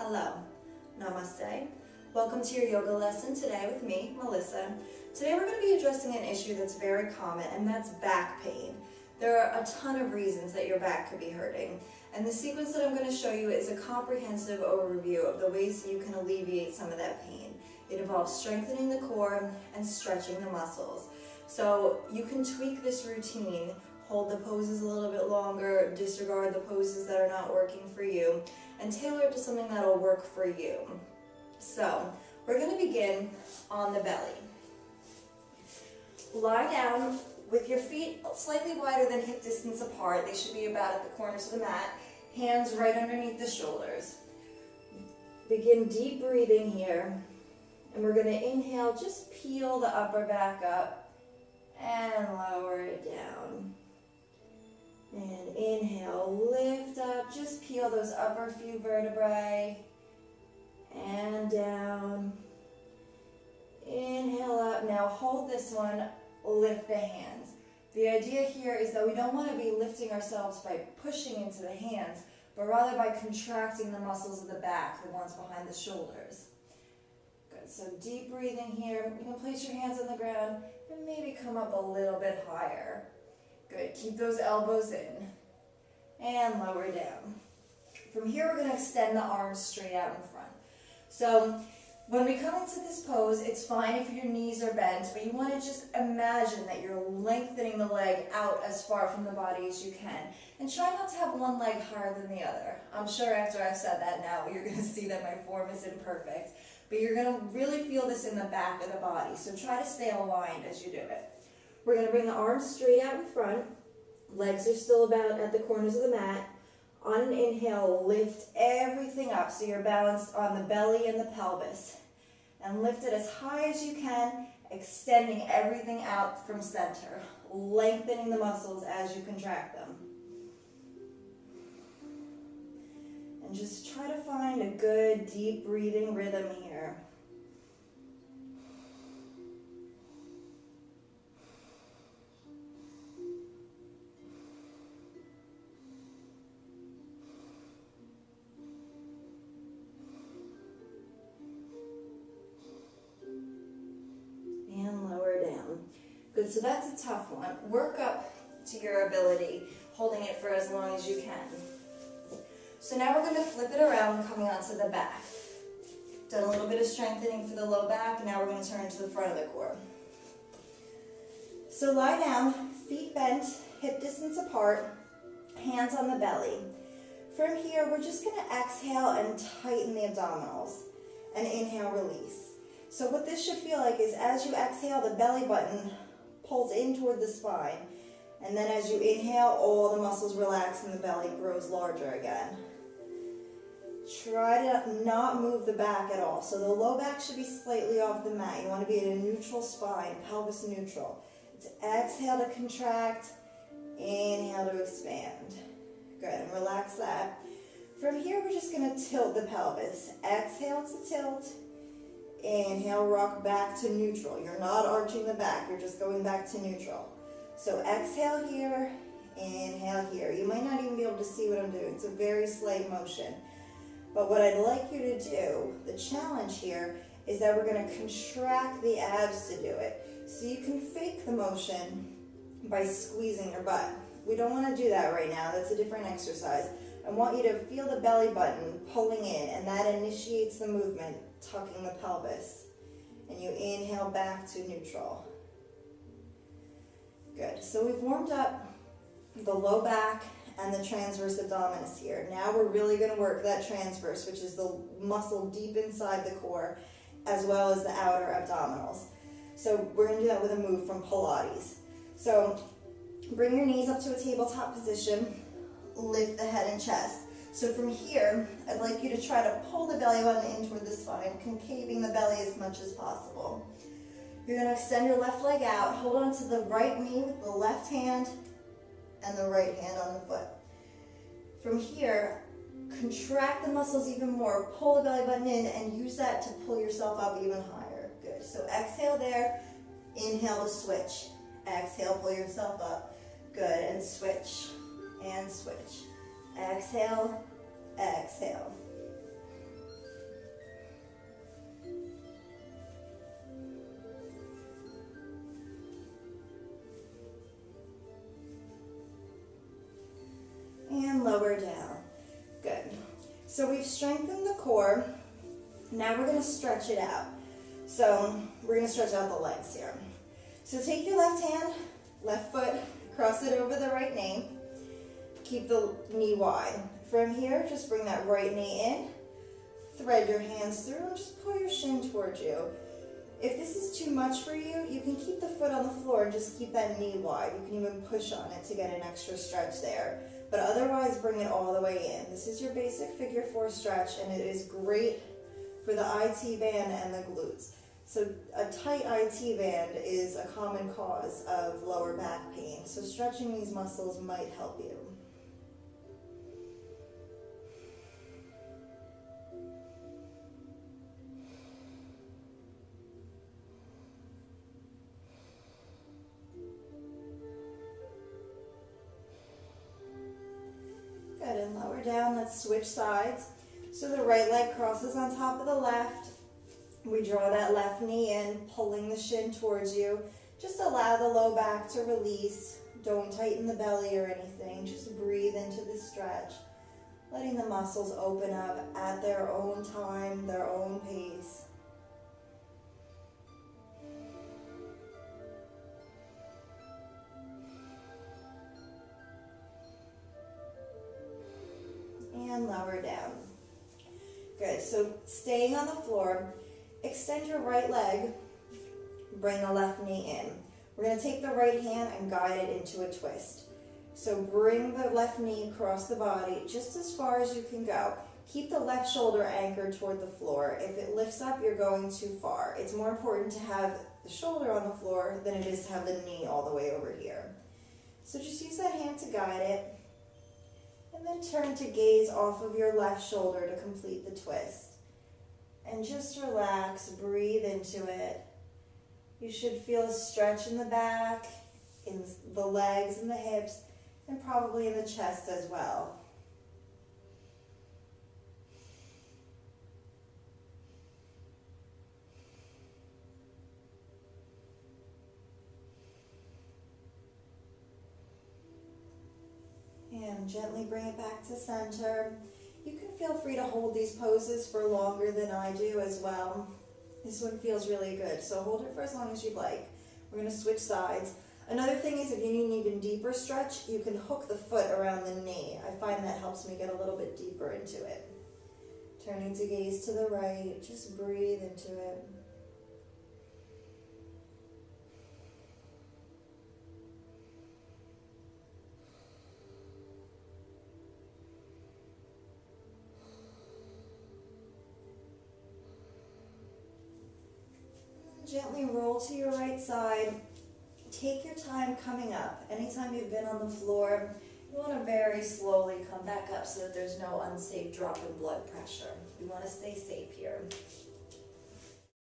Hello, namaste. Welcome to your yoga lesson today with me, Melissa. Today we're going to be addressing an issue that's very common, and that's back pain. There are a ton of reasons that your back could be hurting, and the sequence that I'm going to show you is a comprehensive overview of the ways that you can alleviate some of that pain. It involves strengthening the core and stretching the muscles. So you can tweak this routine, hold the poses a little bit longer, disregard the poses that are not working for you, and tailor it to something that'll work for you. So we're going to begin on the belly. Lie down with your feet slightly wider than hip distance apart. They should be about at the corners of the mat. Hands right underneath the shoulders. Begin deep breathing here. And we're going to inhale, just peel the upper back up and lower it down. And inhale, lift up, just peel those upper few vertebrae and down. Inhale up. Now hold this one, lift the hands. The idea here is that we don't want to be lifting ourselves by pushing into the hands, but rather by contracting the muscles of the back, the ones behind the shoulders. Good, so deep breathing here. You can place your hands on the ground and maybe come up a little bit higher. Good, keep those elbows in and lower down. From here we're going to extend the arms straight out in front. So when we come into this pose, it's fine if your knees are bent, but you want to just imagine that you're lengthening the leg out as far from the body as you can. And try not to have one leg higher than the other. I'm sure after I've said that now, you're going to see that my form is imperfect. But you're going to really feel this in the back of the body, so try to stay aligned as you do it. We're going to bring the arms straight out in front. Legs are still about at the corners of the mat. On an inhale, lift everything up so you're balanced on the belly and the pelvis. And lift it as high as you can, extending everything out from center, lengthening the muscles as you contract them. And just try to find a good deep breathing rhythm here. Good, so that's a tough one. Work up to your ability, holding it for as long as you can. So now we're going to flip it around, coming onto the back. Done a little bit of strengthening for the low back, now we're going to turn to the front of the core. So lie down, feet bent, hip distance apart, hands on the belly. From here, we're just going to exhale and tighten the abdominals, and inhale, release. So what this should feel like is as you exhale, the belly button pulls in toward the spine, and then as you inhale, all the muscles relax and the belly grows larger again. Try to not move the back at all. So the low back should be slightly off the mat. You want to be in a neutral spine, pelvis neutral. It's exhale to contract, inhale to expand. Good, and relax that. From here, we're just going to tilt the pelvis. Exhale to tilt. Inhale, rock back to neutral. You're not arching the back, you're just going back to neutral. So exhale here, inhale here. You might not even be able to see what I'm doing. It's a very slight motion. But what I'd like you to do, the challenge here, is that we're going to contract the abs to do it. So you can fake the motion by squeezing your butt. We don't want to do that right now. That's a different exercise. I want you to feel the belly button pulling in, and that initiates the movement, tucking the pelvis. And you inhale back to neutral. Good. So we've warmed up the low back and the transverse abdominis here. Now we're really going to work that transverse, which is the muscle deep inside the core, as well as the outer abdominals. So we're going to do that with a move from Pilates. So bring your knees up to a tabletop position. Lift the head and chest. So from here, I'd like you to try to pull the belly button in toward the spine, concaving the belly as much as possible. You're going to extend your left leg out, hold on to the right knee with the left hand and the right hand on the foot. From here, contract the muscles even more, pull the belly button in, and use that to pull yourself up even higher. Good. So exhale there, inhale to switch. Exhale, pull yourself up. Good, and switch. And switch. Exhale, exhale. and lower down. Good. So we've strengthened the core. Now we're going to stretch it out. So we're going to stretch out the legs here. So take your left hand, left foot, cross it over the right knee. Keep the knee wide. From here, just bring that right knee in. Thread your hands through and just pull your shin towards you. If this is too much for you, you can keep the foot on the floor and just keep that knee wide. You can even push on it to get an extra stretch there. But otherwise, bring it all the way in. This is your basic figure 4 stretch, and it is great for the IT band and the glutes. So a tight IT band is a common cause of lower back pain. So stretching these muscles might help you. Good, and lower down, let's switch sides. So the right leg crosses on top of the left. We draw that left knee in, pulling the shin towards you. Just allow the low back to release. Don't tighten the belly or anything. Just breathe into the stretch, letting the muscles open up at their own time, their own pace. And lower down. Good, so staying on the floor, extend your right leg, bring the left knee in. We're going to take the right hand and guide it into a twist. So bring the left knee across the body just as far as you can go. Keep the left shoulder anchored toward the floor. If it lifts up, you're going too far. It's more important to have the shoulder on the floor than it is to have the knee all the way over here. So just use that hand to guide it. And then turn to gaze off of your left shoulder to complete the twist. And just relax, breathe into it. You should feel a stretch in the back, in the legs and the hips, and probably in the chest as well. And gently bring it back to center. You can feel free to hold these poses for longer than I do as well. This one feels really good, so hold it for as long as you'd like. We're going to switch sides. Another thing is, if you need an even deeper stretch, you can hook the foot around the knee. I find that helps me get a little bit deeper into it. Turning to gaze to the right, just breathe into it. Gently roll to your right side. Take your time coming up. Anytime you've been on the floor, you want to very slowly come back up so that there's no unsafe drop in blood pressure. You want to stay safe here.